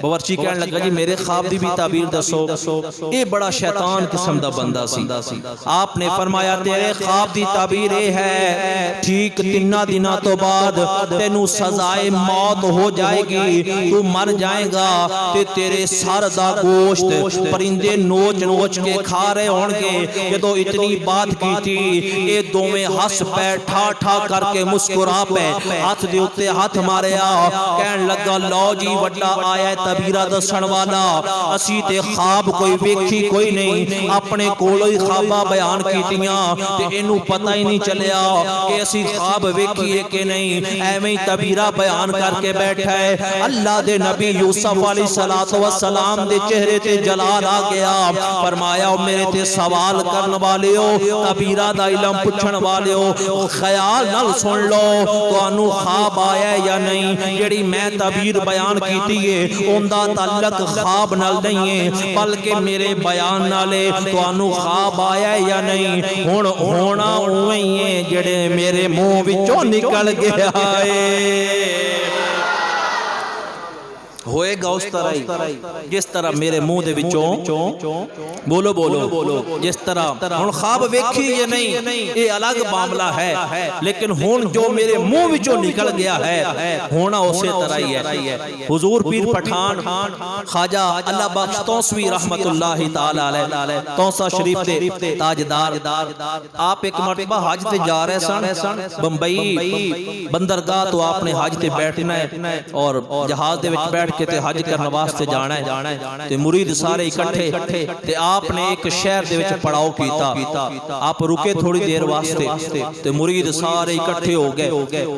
बावर्ची कहने लगा जी मेरे ख्वाब दी भी ताबीर दसो। ये बड़ा शैतान किस्म दा बंदा सी। आपने फरमाया तेरे ख्वाब दी ताबीर है ठीक 3 दिनों तो बाद तेनू सजाए मौत हो जाएगी, तू मर जाएगा ते तेरे सर दा गोश्त परिंदे नोच नोच के खा रहे होंगे। जदों इतनी बात की थी ये दोवें हस पे ठा ठा करके मुस्कुरा पे हाथ दे उत्ते हाथ मारिया। कहन लगा लो जी वड्डा आया तबीरा दसण वाला, असी ते ख्वाब कोई वेखी कोई नहीं, अपने कोलों ही ख्वाबा बयान कीतियां ते इनू पता ही नहीं चलिया कि असी ख्वाब वेखीए कि नहीं, एवें ही तबीरा बयान करके बैठा है। अल्लाह दे नबी यूसुफ अलैहिस्सलातु वस्सलाम दे चेहरे ते जलाल आ गया। फरमाया मेरे ते सवाल करने वाले हो, तबीरा दा इल्म पुछण वाले हो, ख्याल नाल सुन लो तुहानू ख्वाब आया या नहीं। जेड़ी मैं तबीर बयान कीती है उनदा ताल्लुक ख्वाब नाल नहीं है, बल्कि मेरे बयान नाले तुहानू ख्वाब आया या नहीं। हुण होना उवें ही है जेड़े मेरे मुंह विचों निकल गया है। होएगा उस तरह ही जिस तरह मेरे मुंह दे विचों बोलो बोलो जिस तरह हुण ख्वाब वेखी ये नहीं, ये अलग मामला है, लेकिन हुण जो मेरे मुंह विचों निकल गया है होना उसे तरह ही है। हुजूर पीर पठान ख्वाजा अल्लाह बख्श तौसवी रहमतुल्लाहि तआला अलैह तौसा शरीफ दे ताजदार, आप एक मरतबा हज ते जा रहे सन बंबई बंदरगाह, तो आपने हज ते बैठना है और जहाज दे विच बैठ के ते हज करने वास्ते जाना है, ते मुरीद सारे इकट्ठे ते आपने एक शहर दे विच पड़ाव कीता, आप रुके थोड़ी देर वास्ते ते मुरीद सारे इकट्ठे हो गए,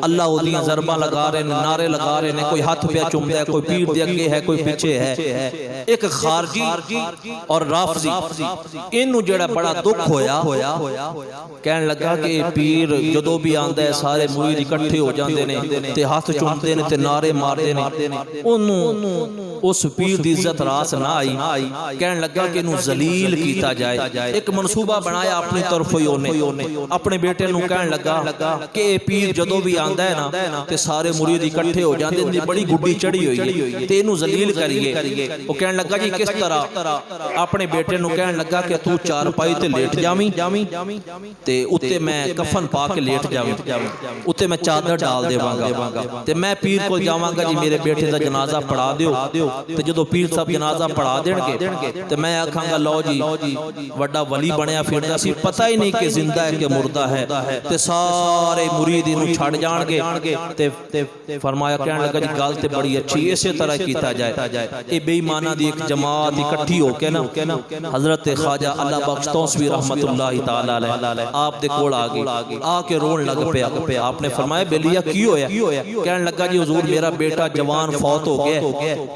अल्लाह उदियां ज़रबां लगा रहे ने, नारे लगा रहे ने, कोई हाथ पे चुमदा है, कोई पीर दे अगे है, कोई पीछे है। एक खारजी और राफजी इनू जेड़ा बड़ा दुख होया, कहन लगा कि पीर जदों भी आंदा है सारे मुरीद इकट्ठे हो जांदे ने ते हाथ चुमदे ने ते नारे मारदे ने, ओनू उस पीर दी इज्जत रास ना आई, कहन लगा कि इनू जलील कीता जाए। एक मनसूबा बनाया अपनी तरफ ही ओने, अपने बेटे नू कहन लगा कि पीर जदों भी आंदा है ना ते सारे मुरीद इकट्ठे हो जांदे ने, बड़ी गुड्डी चढ़ी हुई है ते इनू जलील करिए। वो कहन लगा जी किस तरह, अपने बेटे नू कहन लगा कि तू चारपाई ते लेट जावी ते उत्ते मैं कफन पा के लेट जावी, उत्ते मैं चादर डाल देवांगा ते मैं पीर को जावांगा जी मेरे बेटे दा जनाजा पढ़ा दियो, ते जदों पीर साहब जनाजा पढ़ा देणगे ते मैं आखांगा लो जी वड्डा वली बनया फिरदा सी, पता ही नहीं कि जिंदा है कि मुर्दा है, ते सारे मुरीद इनू छड़ जाणगे ते फरमाया, कहन लगा जी गल ते बड़ी अच्छी, इसे तरह कीता जाए। ए बेईमाना दी एक जमात इकट्ठी होके ना हजरत ख्वाजा अल्लाह बख्श तौसवी रहमतुल्लाहि तआला अलैह आप दे कोल आ गई, आके रोन लग पिया। आपने फरमाया बेलिया की होया? कहन लगा जी हुजूर मेरा बेटा जवान फौत हो गया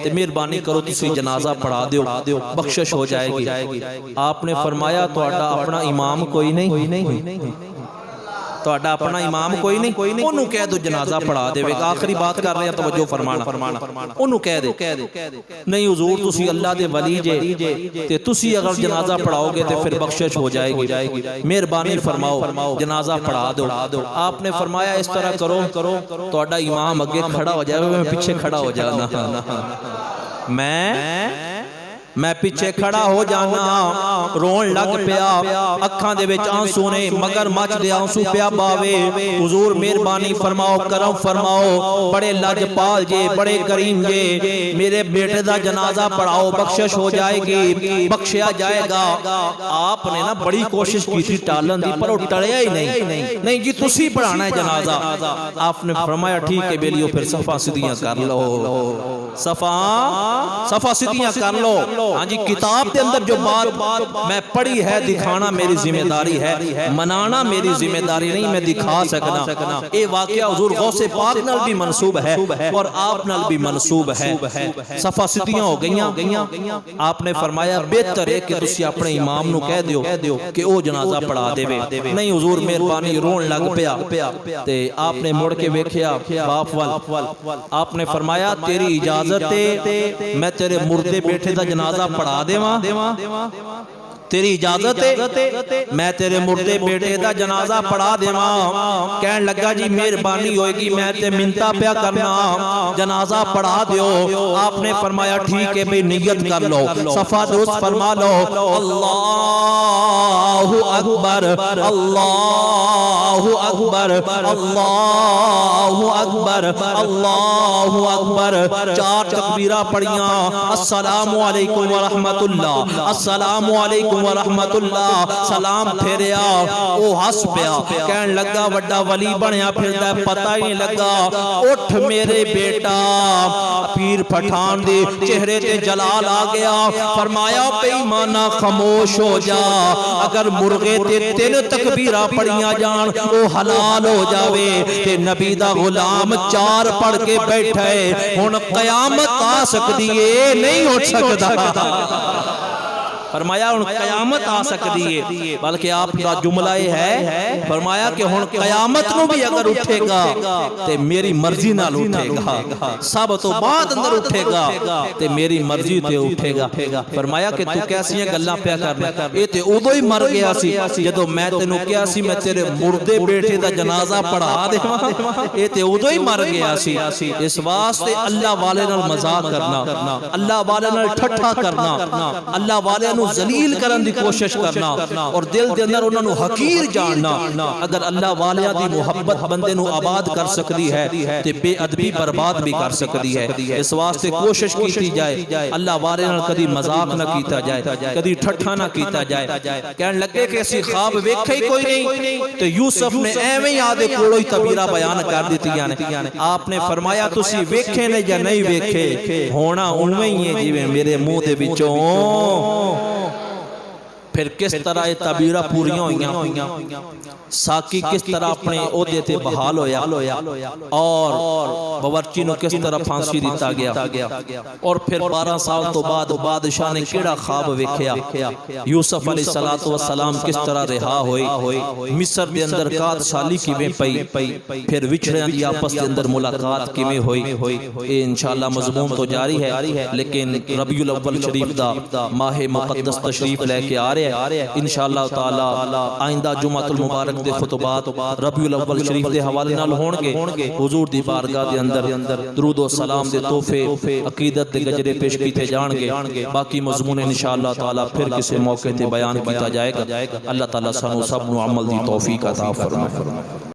ते मेहरबानी करो तुसी जनाजा पढ़ा दियो, बख्शिश हो जाएगी। आपने फरमाया तुहाडा अपना इमाम कोई नहीं, तुहाडा अपना इमाम कोई नहीं, ओनू कह दो जनाजा पढ़ा देवेगा। आखिरी बात कर रहे हैं, तवज्जो फरमाना, ओनू कह दे नहीं हुजूर तुसी अल्लाह दे वली जे ते तुसी अगर जनाजा पढ़ाओगे तो फिर बख्शिश हो जाएगी, मेहरबानी फरमाओ जनाजा पढ़ा दो। आपने फरमाया इस तरह करो तुहाडा इमाम अगे खड़ा हो जाए, मैं पीछे खड़ा हो जाना, मैं पीछे खड़ा हो जाना। रोन लग पिया, अखां दे विच आंसू ने, मगर मच दे आंसू पिया बावे। हुजूर मेहरबानी फरमाओ, करम फरमाओ, बड़े लजपाल जे, बड़े करीम जे, मेरे बेटे दा जनाजा पढ़ाओ, बख्शिश हो जाएगी, बख्शिया जाएगा। आपने ना बड़ी कोशिश की थी टालन दी, पर वो टलिया ही नहीं जी तुसी पढ़ाना है जनाजा। आपने फरमाया ठीक है बेलियो, फिर सफा सीधियां कर लो, सफा सीधियां कर लो। हाँ जी, किताब के अंदर जो बात मैं पढ़ी है दिखाना मेरी जिम्मेदारी है, मनाना मेरी जिम्मेदारी नहीं, मैं दिखा सकना। ये वाकया हुजूर गौसे पाक नाल भी मनसूब है और आप नाल भी मनसूब है। सफा सीधियां हो गईयां। आपने फरमाया बेहतर है कि तुसी अपने इमाम नू कह दियो कि वो जनाजा पढ़ा देवे। नहीं हुजूर मेहरबानी, रोन लग पिया ते आपने मुड़ के वेखिया बाप वाल। आपने फरमाया तेरी इजाजत है मैं तेरे मुर्दे बेटे दा जनाजा पढ़ा देवां, तेरी इजाजत है मैं तेरे मुर्दे बेटे दा जनाजा पढ़ा देवां। कहन लगा जी मेहरबानी होएगी, मैं ते मिन्नता पिया करना, जनाजा पढ़ा दियो। आपने फरमाया ठीक है भाई, नियत कर लो, सफा दुरुस्त फरमा लो, अल्लाहु अकबर, अल्लाहु अकबर, अल्लाहु अकबर, अल्लाहु अकबर। 4 तकबीरा पढ़ियां, अस्सलामु अलैकुम व रहमतुल्लाह, अस्सलामु अलैकुम व रहमतुल्लाह, सलाम फेरिया। ओ हस पिया, कहन लगा वड्डा वली बनया फिरदा, पता ही नहीं लगा। उठ मेरे बेटा, पीर पठान दे चेहरे ते जलाल आ गया। फरमाया बेईमाना खामोश हो जा, अगर मुर्गे ते 3 तकबीरा पढ़ियां जान ओ हलाल हो जावे, ते नबी दा गुलाम 4 पढ़ के बैठा है, हुण कयामत आ सकदी है, नहीं हो सकदा। फरमाया हुण कयामत आ सकती है, बल्कि आपका जुमला यह है फरमाया कि हुण कयामत नूं भी अगर उठेगा ते मेरी मर्जी नाल उठेगा, सब तो बाद अंदर उठेगा ते मेरी मर्जी ते उठेगा। फरमाया कि तू कैसियां गल्लां पिया करना, ये ते उदों ही मर गया सी जदों मैं तैनूं कहा सी मैं तेरे मुर्दे बेटे दा जनाजा पढ़ा देवां, ये ते उदों ही मर गया सी। इस वास्ते अल्लाह वाले नाल मजाक करना, अल्लाह वाले नाल ठट्ठा करना, अल्लाह वाले नूं जलील करन दी कोशिश करना और दिल दे अंदर उन्हां नूं हकीर जानना, अगर अल्लाह वालियां दी मुहब्बत बंदे नूं आबाद कर सकती है ते बेअदबी बर्बाद भी कर सकती है। इस वास्ते कोशिश की जाए अल्लाह वाले नाल कदी मजाक ना कीता जाए, कदी ठट्ठा ना कीता जाए। कहन लगे कि असीं ख्वाब वेखे ही कोई नहीं, तो यूसुफ ने एवें ही आदे कोलों ही तबीरा बयान कर दित्तियां ने। आपने फरमाया तुसीं वेखे ने या नहीं वेखे, होना उवें ही है जिवें मेरे मुंह दे विचों। फिर किस तरह ये तबीरा पूरियां होईयां, साकी किस तरह अपने ओहदे ते बहाल होया और बावर्ची नूं किस तरह फांसी दिता गया, और फिर 12 साल तो बाद बादशाह ने केड़ा ख्वाब वेख्या, यूसुफ अलैहिस्सलातु वस्सलाम किस तरह रिहा होए, मिस्र दे अंदर काद साली किवें पई, फिर विछड़ियां दी आपस दे अंदर मुलाकात किवें होई। ये इंशाअल्लाह मज़मून तो जारी है, लेकिन रबीउल अव्वल शरीफ दा माह मुक़द्दस तशरीफ लेके आ रहे हैं इंशाअल्लाह ताला। आइंदा जुमातुल मुबारक दे खुतबात रबीउल अव्वल शरीफ दे हवाले नाल होणगे। हुजूर दी बारगाह दे अंदर दरूद व सलाम दे तोहफे अकीदत दे गजरे पेश कीते जाणगे। बाकी मज़मून इंशाअल्लाह ताला फिर किसी मौके ते बयान किया जाएगा। अल्लाह ताला सानू सब नू अमल दी तौफीक अता फरमाए।